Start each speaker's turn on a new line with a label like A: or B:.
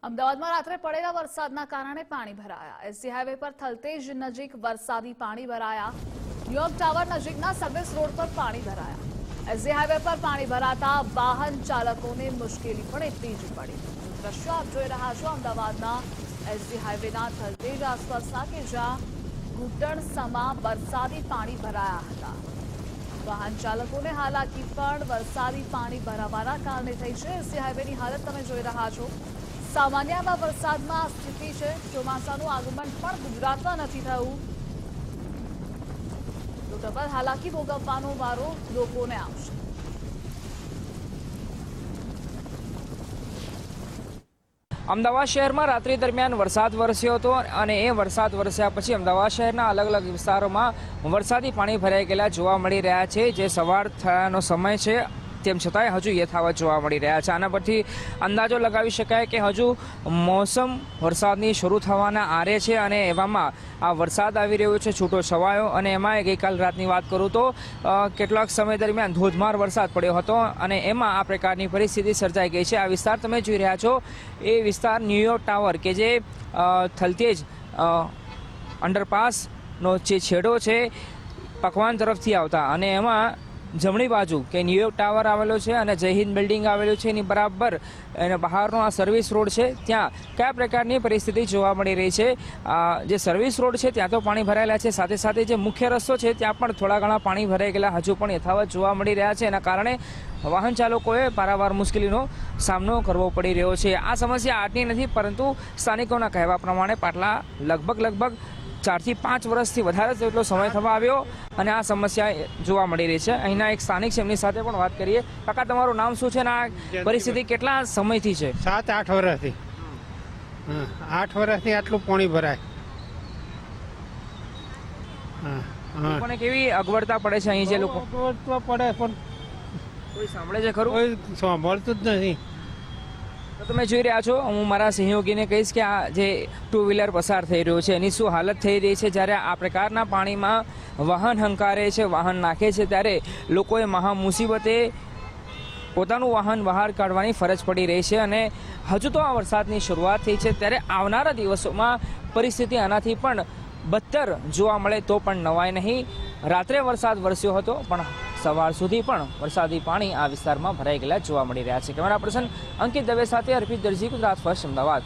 A: અમદાવાદમાં રાત્રે પડેલા વરસાદના કારણે પાણી ભરાયા। એસજી હાઈવે પર થલતેજ નજીક વરસાદી પાણી ભરાયા। ન્યુયોર્ક ટાવર નજીકના સર્વિસ રોડ પર પાણી ભરાયા। એસજી હાઈવે પર પાણી ભરાતા વાહન ચાલકોને મુશ્કેલી પણ એટલી જ પડી। દ્રશ્યો આપ જોઈ રહ્યા છો અમદાવાદના એસજી હાઈવેના થલતેજ આસપાસના કે જ્યાં ઘૂંટણસમા વરસાદી પાણી ભરાયા હતા। વાહન ચાલકોને હાલાકી પણ વરસાદી પાણી ભરાવાના કારણે થઈ છે। એસજી હાઈવેની હાલત તમે જોઈ રહ્યા છો। સામાન્યમાં વરસાદમાં આ સ્થિતિ છે। ચોમાસાનું આગમન પણ ગુજરાતમાં નથી થયું તો ડબલ હાલાકી ભોગવવાનો વારો લોકોને આવશે।
B: અમદાવાદ શહેરમાં રાત્રિ દરમિયાન વરસાદ વરસ્યો હતો અને એ વરસાદ વરસ્યા પછી અમદાવાદ શહેરના અલગ અલગ વિસ્તારોમાં વરસાદી પાણી ભરાઈ ગયેલા જોવા મળી રહ્યા છે। જે સવાર થયાનો સમય છે તેમ છતાંય હજુ યથાવત જોવા મળી રહ્યા છે। આના પરથી અંદાજો લગાવી શકાય કે હજુ મોસમ વરસાદની શરૂ થવાના આરે છે અને એવામાં આ વરસાદ આવી રહ્યો છે છૂટો છવાયો। અને એમાં ગઈકાલ રાતની વાત કરું તો કેટલાક સમય દરમિયાન ધોધમાર વરસાદ પડ્યો હતો અને એમાં આ પ્રકારની પરિસ્થિતિ સર્જાઈ ગઈ છે। આ વિસ્તાર તમે જોઈ રહ્યા છો એ વિસ્તાર ન્યુયોર્ક ટાવર કે જે થલતેજ અંડરપાસનો જે છેડો છે પકવાન તરફથી આવતા અને એમાં જમણી બાજુ કે ન્યુયોર્ક ટાવર આવેલો છે અને જય હિન્દ બિલ્ડિંગ આવેલું છે। એની બરાબર એને બહારનો આ સર્વિસ રોડ છે ત્યાં કયા પ્રકારની પરિસ્થિતિ જોવા મળી રહી છે। જે સર્વિસ રોડ છે ત્યાં તો પાણી ભરાયેલા છે, સાથે સાથે જે મુખ્ય રસ્તો છે ત્યાં પણ થોડા ઘણા પાણી ભરાઈ ગયેલા હજુ પણ યથાવત જોવા મળી રહ્યા છે। એના કારણે વાહન ચાલકોએ પારાવાર મુશ્કેલીનો સામનો કરવો પડી રહ્યો છે। આ સમસ્યા આજની નથી, પરંતુ સ્થાનિકોના કહેવા પ્રમાણે પાટલા લગભગ 4 થી 5 વર્ષથી વધારે જેટલો સમય થવા આવ્યો અને આ સમસ્યા જોવા મળી રહી છે। અહીંના એક સ્થાનિક છે, એમની સાથે પણ વાત કરીએ। કાકા, તમારું નામ શું છે અને આ પરિસ્થિતિ કેટલા સમયથી છે?
C: 7-8 વર્ષથી। 8 વર્ષથી આટલું પાણી ભરાય।
B: લોકોને કેવી અગવડતા પડે છે અહીં? જે લોકો
C: અગવડતા પડે પણ
B: કોઈ સાંભળે છે ખરું?
C: કોઈ સાંભળતું જ નથી।
B: તો તમે જોઈ રહ્યા છો, હું મારા સહયોગીને કહીશ કે આ જે 2 વ્હીલર પસાર થઈ રહ્યો છે એની શું હાલત થઈ રહી છે। જ્યારે આ પ્રકારના પાણીમાં વાહન હંકારે છે, વાહન નાખે છે, ત્યારે લોકોએ મહા મુસીબતે પોતાનું વાહન બહાર કાઢવાની ફરજ પડી રહી છે। અને હજુ તો આ વરસાદની શરૂઆત થઈ છે, ત્યારે આવનારા દિવસોમાં પરિસ્થિતિ આનાથી પણ બદતર જોવા મળે તો પણ નવાય નહીં। રાત્રે વરસાદ વરસ્યો હતો પણ સવાર સુધી પણ વરસાદી પાણી આ વિસ્તારમાં ભરાઈ ગયેલા જોવા મળી રહ્યા છે। કેમેરા પર્સન અંકિત દવે સાથે અર્પિત દરજી, ગુજરાત ફર્સ્ટ, અમદાવાદ।